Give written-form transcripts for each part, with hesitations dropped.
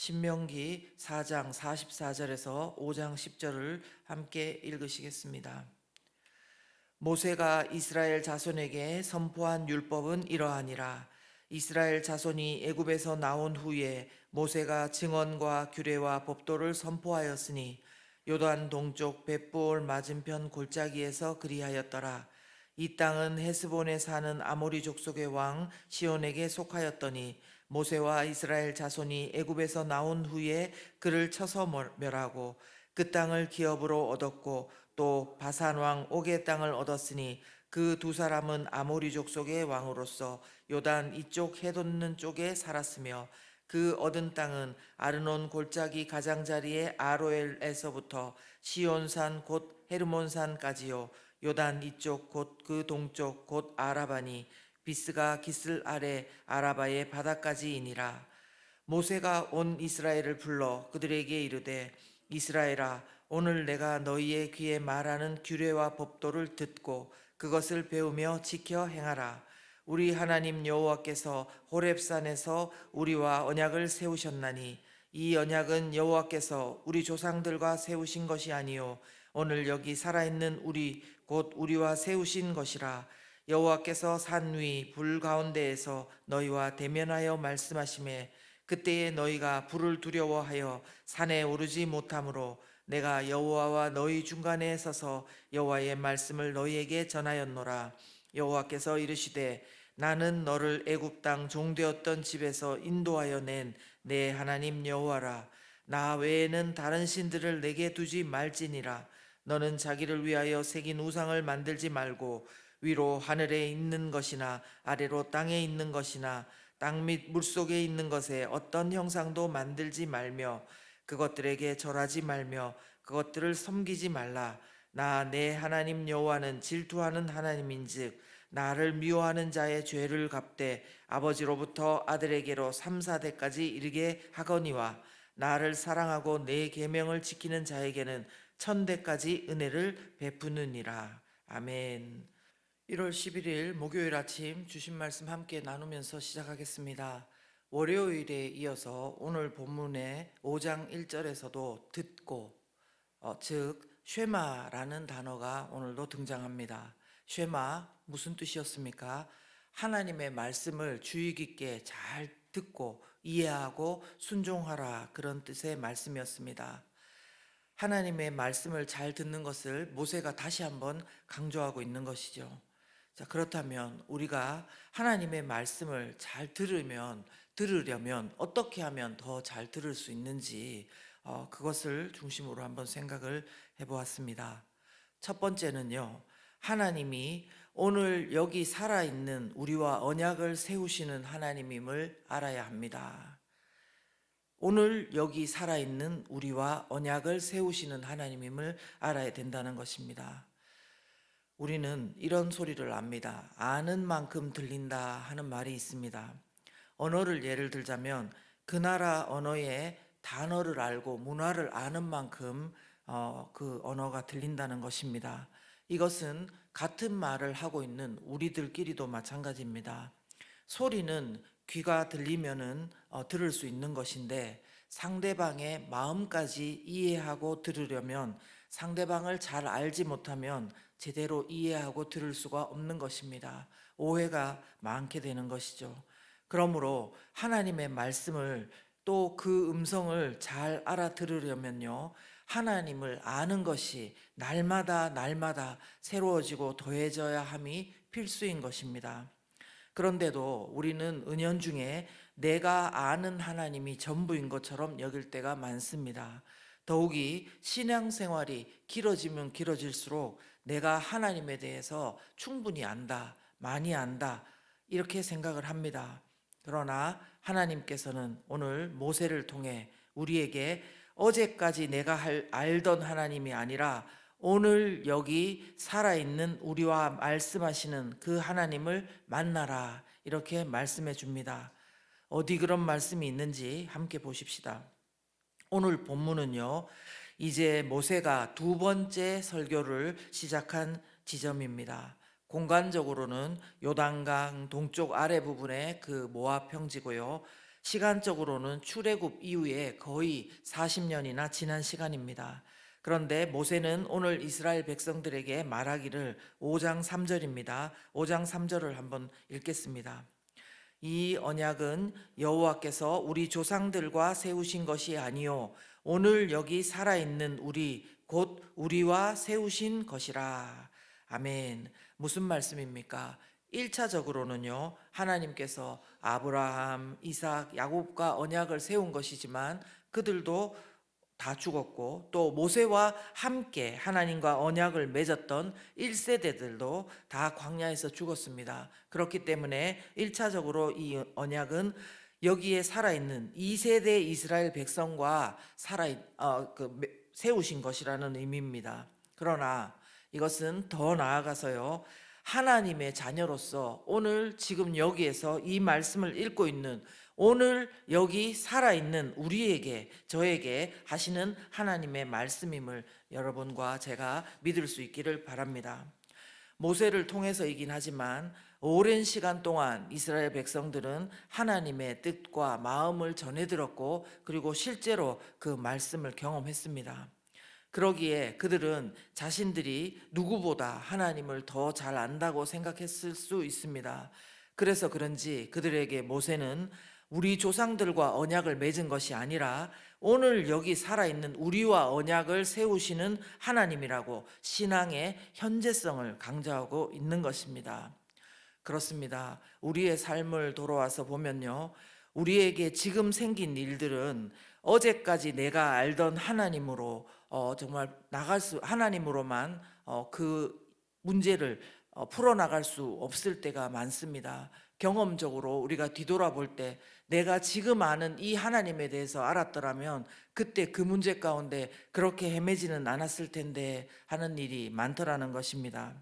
신명기 4장 44절에서 5장 10절을 함께 읽으시겠습니다. 모세가 이스라엘 자손에게 선포한 율법은 이러하니라. 이스라엘 자손이 애굽에서 나온 후에 모세가 증언과 규례와 법도를 선포하였으니 요단 동쪽 벳부올 맞은편 골짜기에서 그리하였더라. 이 땅은 헤스본에 사는 아모리 족속의 왕 시온에게 속하였더니 모세와 이스라엘 자손이 애굽에서 나온 후에 그를 쳐서 멸하고 그 땅을 기업으로 얻었고 또 바산 왕 옥의 땅을 얻었으니 그 두 사람은 아모리 족속의 왕으로서 요단 이쪽 해돋는 쪽에 살았으며 그 얻은 땅은 아르논 골짜기 가장자리의 아로엘에서부터 시온산 곧 헤르몬산까지요 요단 이쪽 곧 그 동쪽 곧 아라바니 비스가 기슬 아래 아라바의 바다까지이니라. 모세가 온 이스라엘을 불러 그들에게 이르되 이스라엘아 오늘 내가 너희의 귀에 말하는 규례와 법도를 듣고 그것을 배우며 지켜 행하라. 우리 하나님 여호와께서 호렙산에서 우리와 언약을 세우셨나니 이 언약은 여호와께서 우리 조상들과 세우신 것이 아니요 오늘 여기 살아있는 우리 곧 우리와 세우신 것이라. 여호와께서 산 위 불 가운데에서 너희와 대면하여 말씀하시매 그때에 너희가 불을 두려워하여 산에 오르지 못하므로 내가 여호와와 너희 중간에 서서 여호와의 말씀을 너희에게 전하였노라. 여호와께서 이르시되 나는 너를 애굽 땅 종되었던 집에서 인도하여 낸 내 하나님 여호와라. 나 외에는 다른 신들을 내게 두지 말지니라. 너는 자기를 위하여 새긴 우상을 만들지 말고 위로 하늘에 있는 것이나 아래로 땅에 있는 것이나 땅 및 물속에 있는 것에 어떤 형상도 만들지 말며 그것들에게 절하지 말며 그것들을 섬기지 말라. 나 내 하나님 여호와는 질투하는 하나님인즉 나를 미워하는 자의 죄를 갚되 아버지로부터 아들에게로 3, 4대까지 이르게 하거니와 나를 사랑하고 내 계명을 지키는 자에게는 1000대까지 은혜를 베푸느니라. 아멘. 1월 11일 목요일 아침 주신 말씀 함께 나누면서 시작하겠습니다. 월요일에 이어서 오늘 본문의 5장 1절에서도 듣고 즉 쉐마라는 단어가 오늘도 등장합니다. 쉐마 무슨 뜻이었습니까? 하나님의 말씀을 주의 깊게 잘 듣고 이해하고 순종하라, 그런 뜻의 말씀이었습니다. 하나님의 말씀을 잘 듣는 것을 모세가 다시 한번 강조하고 있는 것이죠. 자, 그렇다면 우리가 하나님의 말씀을 잘 들으려면 어떻게 하면 더 잘 들을 수 있는지 그것을 중심으로 한번 생각을 해보았습니다. 첫 번째는요, 하나님이 오늘 여기 살아있는 우리와 언약을 세우시는 하나님임을 알아야 합니다. 오늘 여기 살아있는 우리와 언약을 세우시는 하나님임을 알아야 된다는 것입니다. 우리는 이런 소리를 압니다. 아는 만큼 들린다 하는 말이 있습니다. 언어를 예를 들자면 그 나라 언어의 단어를 알고 문화를 아는 만큼 그 언어가 들린다는 것입니다. 이것은 같은 말을 하고 있는 우리들끼리도 마찬가지입니다. 소리는 귀가 들리면은 들을 수 있는 것인데 상대방의 마음까지 이해하고 들으려면 상대방을 잘 알지 못하면 제대로 이해하고 들을 수가 없는 것입니다. 오해가 많게 되는 것이죠. 그러므로 하나님의 말씀을 또 그 음성을 잘 알아들으려면요, 하나님을 아는 것이 날마다 새로워지고 더해져야 함이 필수인 것입니다. 그런데도 우리는 은연중에 내가 아는 하나님이 전부인 것처럼 여길 때가 많습니다. 더욱이 신앙생활이 길어지면 길어질수록 내가 하나님에 대해서 충분히 안다, 많이 안다, 이렇게 생각을 합니다. 그러나 하나님께서는 오늘 모세를 통해 우리에게 어제까지 내가 알던 하나님이 아니라 오늘 여기 살아있는 우리와 말씀하시는 그 하나님을 만나라, 이렇게 말씀해 줍니다. 어디 그런 말씀이 있는지 함께 보십시다. 오늘 본문은요, 이제 모세가 두 번째 설교를 시작한 지점입니다. 공간적으로는 요단강 동쪽 아래 부분의 그 모압 평지고요, 시간적으로는 출애굽 이후에 거의 40년이나 지난 시간입니다. 그런데 모세는 오늘 이스라엘 백성들에게 말하기를 5장 3절입니다. 5장 3절을 한번 읽겠습니다. 이 언약은 여호와께서 우리 조상들과 세우신 것이 아니요 오늘 여기 살아있는 우리 곧 우리와 세우신 것이라. 아멘. 무슨 말씀입니까? 1차적으로는요, 하나님께서 아브라함, 이삭, 야곱과 언약을 세운 것이지만 그들도 다 죽었고, 또 모세와 함께 하나님과 언약을 맺었던 1세대들도 다 광야에서 죽었습니다. 그렇기 때문에 1차적으로 이 언약은 여기에 살아있는 2세대 이스라엘 백성과 세우신 것이라는 의미입니다. 그러나 이것은 더 나아가서요, 하나님의 자녀로서 오늘 지금 여기에서 이 말씀을 읽고 있는, 오늘 여기 살아있는 우리에게, 저에게 하시는 하나님의 말씀임을 여러분과 제가 믿을 수 있기를 바랍니다. 모세를 통해서이긴 하지만 오랜 시간 동안 이스라엘 백성들은 하나님의 뜻과 마음을 전해 들었고, 그리고 실제로 그 말씀을 경험했습니다. 그러기에 그들은 자신들이 누구보다 하나님을 더 잘 안다고 생각했을 수 있습니다. 그래서 그런지 그들에게 모세는 우리 조상들과 언약을 맺은 것이 아니라 오늘 여기 살아있는 우리와 언약을 세우시는 하나님이라고 신앙의 현재성을 강조하고 있는 것입니다. 그렇습니다. 우리의 삶을 돌아와서 보면요, 우리에게 지금 생긴 일들은 어제까지 내가 알던 하나님으로 정말 하나님으로만 그 문제를 풀어나갈 수 없을 때가 많습니다. 경험적으로 우리가 뒤돌아볼 때 내가 지금 아는 이 하나님에 대해서 알았더라면 그때 그 문제 가운데 그렇게 헤매지는 않았을 텐데 하는 일이 많더라는 것입니다.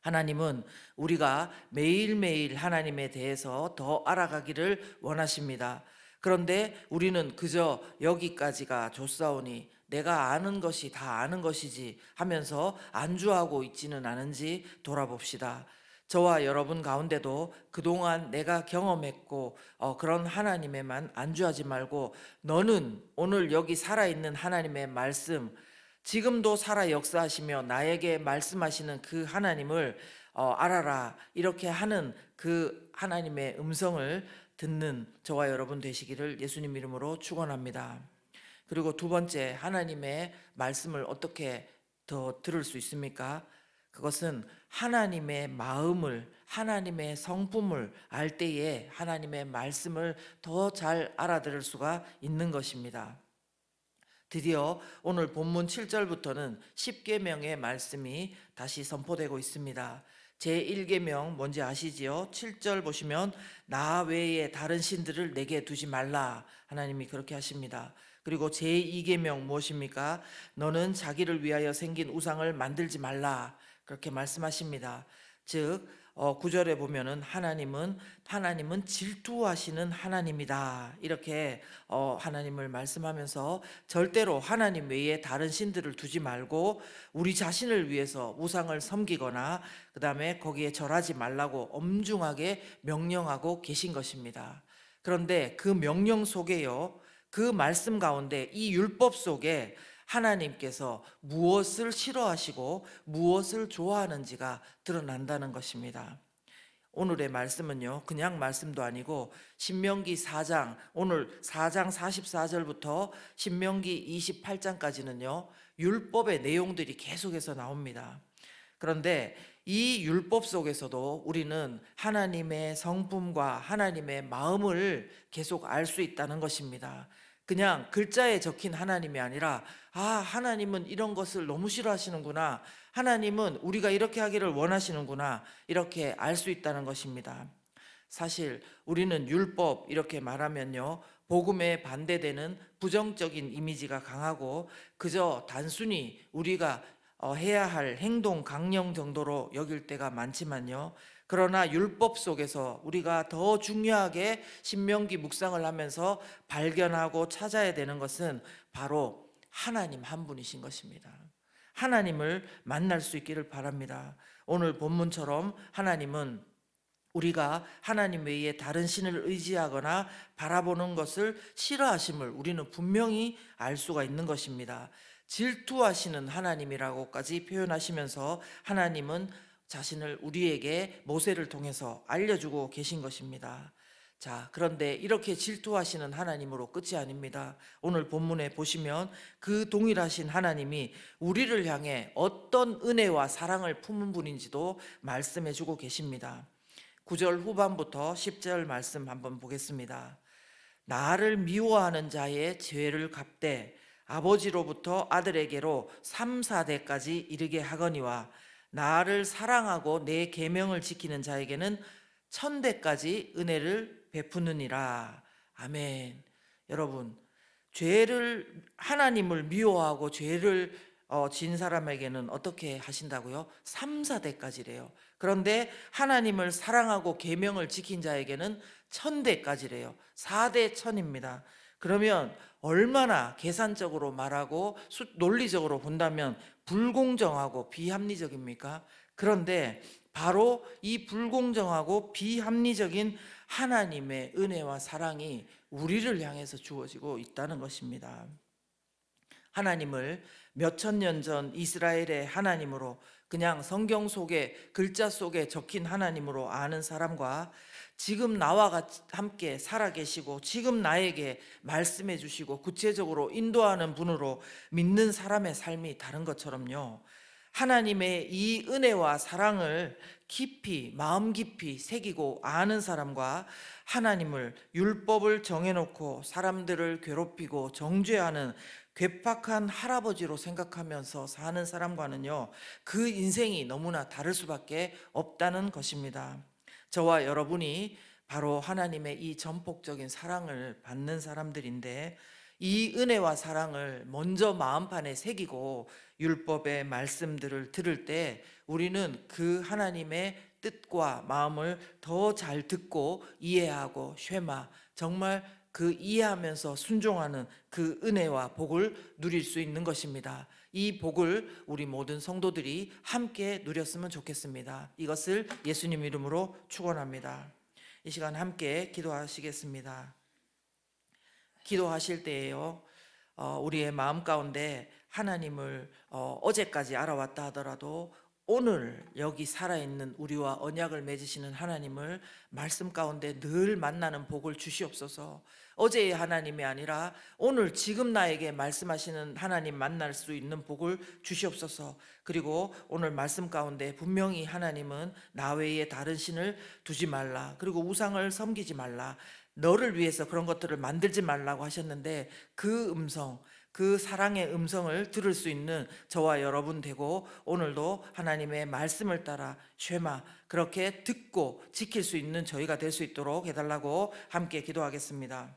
하나님은 우리가 매일매일 하나님에 대해서 더 알아가기를 원하십니다. 그런데 우리는 그저 여기까지가 좋사오니 내가 아는 것이 다 아는 것이지 하면서 안주하고 있지는 않은지 돌아봅시다. 저와 여러분 가운데도 그동안 내가 경험했고 그런 하나님에만 안주하지 말고, 너는 오늘 여기 살아있는 하나님의 말씀, 지금도 살아 역사하시며 나에게 말씀하시는 그 하나님을 알아라, 이렇게 하는 그 하나님의 음성을 듣는 저와 여러분 되시기를 예수님 이름으로 축원합니다. 그리고 두 번째, 하나님의 말씀을 어떻게 더 들을 수 있습니까? 그것은 하나님의 마음을, 하나님의 성품을 알 때에 하나님의 말씀을 더 잘 알아들을 수가 있는 것입니다. 드디어 오늘 본문 7절부터는 10계명의 말씀이 다시 선포되고 있습니다. 제1계명 뭔지 아시지요? 7절 보시면 나 외에 다른 신들을 내게 두지 말라, 하나님이 그렇게 하십니다. 그리고 제2계명 무엇입니까? 너는 자기를 위하여 생긴 우상을 만들지 말라, 그렇게 말씀하십니다. 즉 9절에 보면은 하나님은 질투하시는 하나님이다, 이렇게 하나님을 말씀하면서 절대로 하나님 외에 다른 신들을 두지 말고 우리 자신을 위해서 우상을 섬기거나 그 다음에 거기에 절하지 말라고 엄중하게 명령하고 계신 것입니다. 그런데 그 명령 속에요, 그 말씀 가운데, 이 율법 속에 하나님께서 무엇을 싫어하시고 무엇을 좋아하는지가 드러난다는 것입니다. 오늘의 말씀은요, 그냥 말씀도 아니고 신명기 4장, 오늘 4장 44절부터 신명기 28장까지는요 율법의 내용들이 계속해서 나옵니다. 그런데 이 율법 속에서도 우리는 하나님의 성품과 하나님의 마음을 계속 알 수 있다는 것입니다. 그냥 글자에 적힌 하나님이 아니라, 하나님은 이런 것을 너무 싫어하시는구나, 하나님은 우리가 이렇게 하기를 원하시는구나, 이렇게 알 수 있다는 것입니다. 사실 우리는 율법 이렇게 말하면요, 복음에 반대되는 부정적인 이미지가 강하고 그저 단순히 우리가 해야 할 행동 강령 정도로 여길 때가 많지만요, 그러나 율법 속에서 우리가 더 중요하게 신명기 묵상을 하면서 발견하고 찾아야 되는 것은 바로 하나님 한 분이신 것입니다. 하나님을 만날 수 있기를 바랍니다. 오늘 본문처럼 하나님은 우리가 하나님 외에 다른 신을 의지하거나 바라보는 것을 싫어하심을 우리는 분명히 알 수가 있는 것입니다. 질투하시는 하나님이라고까지 표현하시면서 하나님은 자신을 우리에게 모세를 통해서 알려주고 계신 것입니다. 자, 그런데 이렇게 질투하시는 하나님으로 끝이 아닙니다. 오늘 본문에 보시면 그 동일하신 하나님이 우리를 향해 어떤 은혜와 사랑을 품은 분인지도 말씀해 주고 계십니다. 9절 후반부터 10절 말씀 한번 보겠습니다. 나를 미워하는 자의 죄를 갚되 아버지로부터 아들에게로 3, 4대까지 이르게 하거니와 나를 사랑하고 내 계명을 지키는 자에게는 1000대까지 은혜를 베푸느니라. 아멘. 여러분, 하나님을 미워하고 죄를 진 사람에게는 어떻게 하신다고요? 3, 4대까지래요. 그런데 하나님을 사랑하고 계명을 지킨 자에게는 1000대까지래요. 4대 1000입니다. 그러면 얼마나 계산적으로 말하고 논리적으로 본다면 불공정하고 비합리적입니까? 그런데 바로 이 불공정하고 비합리적인 하나님의 은혜와 사랑이 우리를 향해서 주어지고 있다는 것입니다. 하나님을 몇천 년 전 이스라엘의 하나님으로, 그냥 성경 속에 글자 속에 적힌 하나님으로 아는 사람과 지금 나와 함께 살아계시고 지금 나에게 말씀해 주시고 구체적으로 인도하는 분으로 믿는 사람의 삶이 다른 것처럼요, 하나님의 이 은혜와 사랑을 깊이 마음 깊이 새기고 아는 사람과 하나님을 율법을 정해놓고 사람들을 괴롭히고 정죄하는 괴팍한 할아버지로 생각하면서 사는 사람과는요, 그 인생이 너무나 다를 수밖에 없다는 것입니다. 저와 여러분이 바로 하나님의 이 전폭적인 사랑을 받는 사람들인데, 이 은혜와 사랑을 먼저 마음판에 새기고 율법의 말씀들을 들을 때 우리는 그 하나님의 뜻과 마음을 더 잘 듣고 이해하고 쉐마, 정말 그 이해하면서 순종하는 그 은혜와 복을 누릴 수 있는 것입니다. 이 복을 우리 모든 성도들이 함께 누렸으면 좋겠습니다. 이것을 예수님 이름으로 축원합니다. 이 시간 함께 기도하시겠습니다. 기도하실 때에요, 우리의 마음 가운데 하나님을 어제까지 알아왔다 하더라도 오늘 여기 살아있는 우리와 언약을 맺으시는 하나님을 말씀 가운데 늘 만나는 복을 주시옵소서. 어제의 하나님이 아니라 오늘 지금 나에게 말씀하시는 하나님 만날 수 있는 복을 주시옵소서. 그리고 오늘 말씀 가운데 분명히 하나님은 나 외에 다른 신을 두지 말라, 그리고 우상을 섬기지 말라, 너를 위해서 그런 것들을 만들지 말라고 하셨는데, 그 음성, 그 사랑의 음성을 들을 수 있는 저와 여러분 되고, 오늘도 하나님의 말씀을 따라 쉐마, 그렇게 듣고 지킬 수 있는 저희가 될 수 있도록 해달라고 함께 기도하겠습니다.